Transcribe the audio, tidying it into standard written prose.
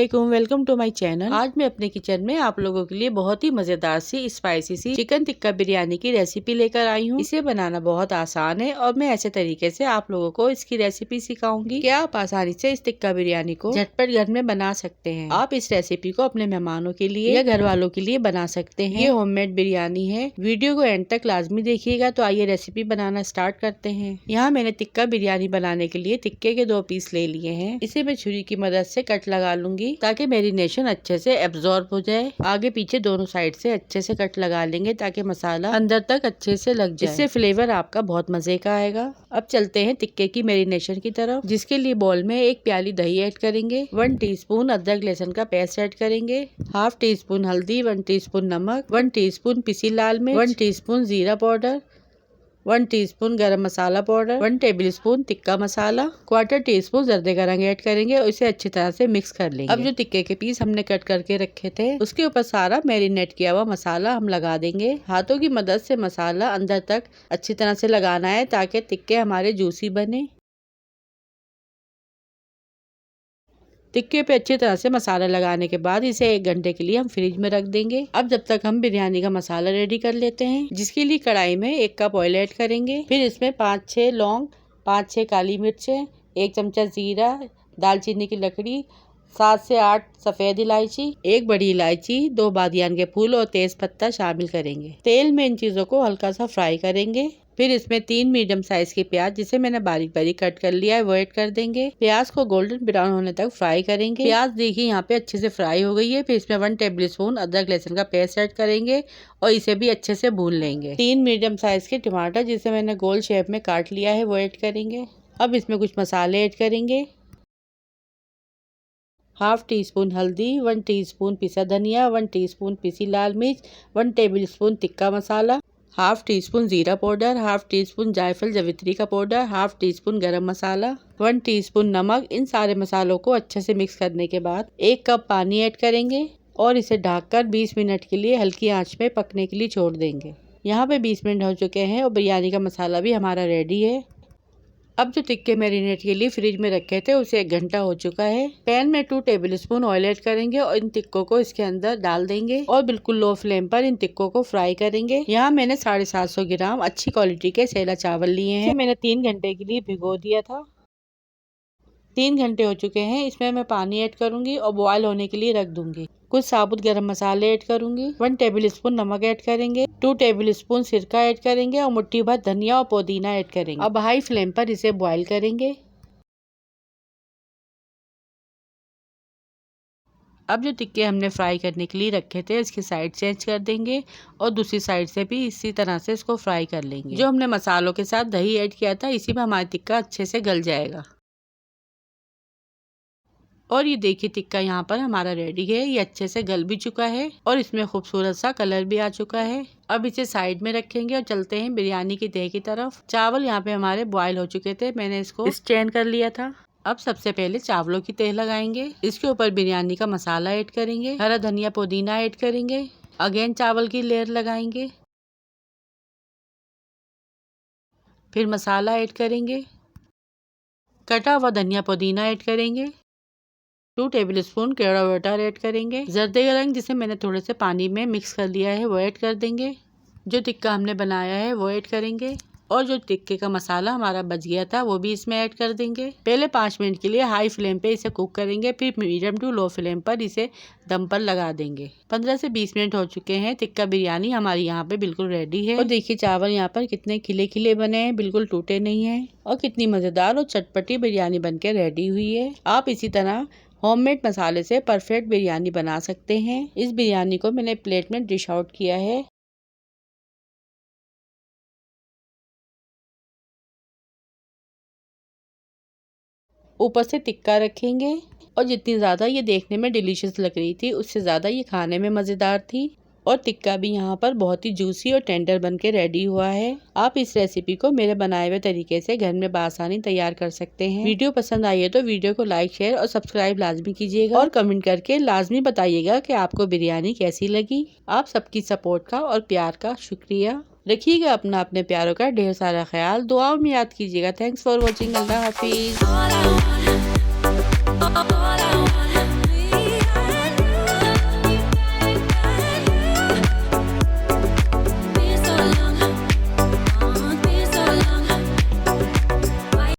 अस्सलामुअलैकुम, welcome to my channel. आज मैं अपने किचन में आप लोगों के लिए बहुत ही मजेदार सी स्पाइसी सी चिकन टिक्का बिरयानी की रेसिपी लेकर आई हूँ। इसे बनाना बहुत आसान है और मैं ऐसे तरीके से आप लोगों को इसकी रेसिपी सिखाऊंगी कि आप आसानी से इस टिक्का बिरयानी को झटपट घर में बना सकते हैं। आप इस रेसिपी को अपने मेहमानों के लिए या घर वालों के लिए बना सकते हैं। ये होममेड बिरयानी है। वीडियो को एंड तक लाजमी देखिएगा। तो आइए रेसिपी बनाना स्टार्ट करते हैं। यहाँ मैंने टिक्का बिरयानी बनाने के लिए टिक्के के 2 पीस ले लिए हैं। इसे मैं छुरी की मदद से कट लगा लूंगी ताकि मैरिनेशन अच्छे से एब्जॉर्ब हो जाए। आगे पीछे दोनों साइड से अच्छे से कट लगा लेंगे ताकि मसाला अंदर तक अच्छे से लग जाए। इससे फ्लेवर आपका बहुत मजे का आएगा। अब चलते हैं टिक्के की मैरिनेशन की तरफ, जिसके लिए बाउल में 1 प्याली दही ऐड करेंगे, 1 टीस्पून अदरक लहसुन का पेस्ट ऐड करेंगे, हाफ टी स्पून हल्दी, 1 टीस्पून नमक, 1 टीस्पून पिसी लाल मिर्च, 1 टीस्पून जीरा पाउडर, 1 टीस्पून गरम मसाला powder, 1 tablespoon tikka masala, 1/4 teaspoon जर्दे का रंग ऐड करेंगे और इसे अच्छी तरह से मिक्स कर लेंगे। अब जो टिक्के के पीस हमने कट करके रखे थे उसके ऊपर सारा मैरिनेट किया हुआ मसाला हम लगा देंगे। हाथों की मदद से मसाला अंदर तक अच्छी तरह से लगाना है ताकि टिक्के हमारे जूसी बने। टिक्के पे अच्छी तरह से मसाला लगाने के बाद इसे 1 घंटे के लिए हम फ्रिज में रख देंगे। अब जब तक हम बिरयानी का मसाला रेडी कर लेते हैं, जिसके लिए कढ़ाई में 1 कप ऑयल ऐड करेंगे। फिर इसमें 5-6 लौंग, 5-6 काली मिर्चें, 1 चमचा जीरा, दालचीनी की लकड़ी, 7 से 8 सफेद इलायची, 1 बड़ी इलायची, 2 बादियान के फूल और तेज पत्ता शामिल करेंगे। तेल में इन चीजों को हल्का सा फ्राई करेंगे। फिर इसमें 3 मीडियम साइज के प्याज, जिसे मैंने बारीक बारीक कट कर लिया है, वो ऐड कर देंगे। प्याज को गोल्डन ब्राउन होने तक फ्राई करेंगे। प्याज देखिए यहाँ पे अच्छे से फ्राई हो गई है। फिर इसमें 1 टेबलस्पून अदरक लहसुन का पेस्ट ऐड करेंगे और इसे भी अच्छे से भून लेंगे। 3 मीडियम साइज के टमाटर, जिसे मैंने गोल शेप में काट लिया है, वो ऐड करेंगे। अब इसमें कुछ मसाले ऐड करेंगे। हाफ टी स्पून हल्दी, 1 टीस्पून पिसा धनिया, 1 टीस्पून पिसी लाल मिर्च, 1 tablespoon tikka masala, half tea spoon जीरा पाउडर, हाफ टी स्पून जायफल जवित्री का पाउडर, हाफ टी स्पून गरम मसाला, 1 टीस्पून नमक। इन सारे मसालों को अच्छे से मिक्स करने के बाद 1 कप पानी ऐड करेंगे और इसे ढककर 20 मिनट के लिए हल्की आंच में पकने के लिए छोड़ देंगे। यहाँ पे 20 मिनट हो चुके हैं और बिरयानी का मसाला भी हमारा रेडी है। अब जो टिक्के मैरिनेट के लिए फ्रिज में रखे थे उसे 1 घंटा हो चुका है। पैन में 2 टेबलस्पून ऑयल ऐड करेंगे और इन टिक्कों को इसके अंदर डाल देंगे और बिल्कुल लो फ्लेम पर इन टिक्कों को फ्राई करेंगे। यहाँ मैंने 750 ग्राम अच्छी क्वालिटी के सेला चावल लिए हैं। मैंने 3 घंटे के लिए भिगो दिया था। 3 घंटे हो चुके हैं। इसमें मैं पानी ऐड करूंगी और बॉयल होने के लिए रख दूंगी। कुछ साबुत गरम मसाले ऐड करूंगी, 1 टेबलस्पून नमक ऐड करेंगे, 2 टेबलस्पून सिरका ऐड करेंगे और मुट्ठी भर धनिया और पुदीना ऐड करेंगे। अब हाई फ्लेम पर इसे बॉयल करेंगे। अब जो टिक्के हमने फ्राई करने के लिए रखे थे इसकी साइड चेंज कर देंगे और दूसरी साइड से भी इसी तरह से इसको फ्राई कर लेंगे। जो हमने मसालों के साथ दही ऐड किया था इसी में हमारा टिक्का अच्छे से गल जाएगा। और ये देखिए टिक्का यहाँ पर हमारा रेडी है। ये अच्छे से गल भी चुका है और इसमें खूबसूरत सा कलर भी आ चुका है। अब इसे साइड में रखेंगे और चलते हैं बिरयानी की तह की तरफ। चावल यहाँ पे हमारे बॉयल हो चुके थे, मैंने इसको स्ट्रेन कर लिया था। अब सबसे पहले चावलों की तह लगाएंगे। इसके ऊपर बिरयानी का मसाला ऐड करेंगे, हरा धनिया पुदीना ऐड करेंगे, अगेन चावल की लेयर लगाएंगे, फिर मसाला ऐड करेंगे, कटा हुआ धनिया पुदीना ऐड करेंगे, 2 टेबलस्पून केवड़ा वाटर ऐड करेंगे, जर्दे का रंग जिसे मैंने थोड़े से पानी में मिक्स कर लिया है वो ऐड कर देंगे, जो टिक्का हमने बनाया है वो ऐड करेंगे और जो टिक्के का मसाला हमारा बच गया था वो भी इसमें ऐड कर देंगे। पहले 5 मिनट के लिए हाई फ्लेम पे इसे कुक करेंगे, फिर मीडियम टू लो फ्लेम पर इसे दम पर लगा देंगे। 15 से 20 मिनट हो चुके हैं। टिक्का बिरयानी हमारी यहाँ पे बिल्कुल रेडी है। और देखिए चावल यहाँ पर कितने खिले खिले बने हैं, बिल्कुल टूटे नहीं है और कितनी मजेदार और चटपटी बिरयानी बन के रेडी हुई है। आप इसी तरह होममेड मसाले से परफेक्ट बिरयानी बना सकते हैं। इस बिरयानी को मैंने प्लेट में डिश आउट किया है। ऊपर से टिक्का रखेंगे और जितनी ज़्यादा ये देखने में डिलीशियस लग रही थी उससे ज़्यादा ये खाने में मज़ेदार थी। और टिक्का भी यहाँ पर बहुत ही जूसी और टेंडर बन के रेडी हुआ है। आप इस रेसिपी को मेरे बनाए हुए तरीके से घर में बआसानी तैयार कर सकते हैं। वीडियो पसंद आई है तो वीडियो को लाइक शेयर और सब्सक्राइब लाजमी कीजिएगा और कमेंट करके लाजमी बताइएगा कि आपको बिरयानी कैसी लगी। आप सबकी सपोर्ट का और प्यार का शुक्रिया। रखिएगा अपने प्यारों का ढेर सारा ख्याल। दुआओं में याद कीजिएगा। Thanks for watching. Allah Hafiz.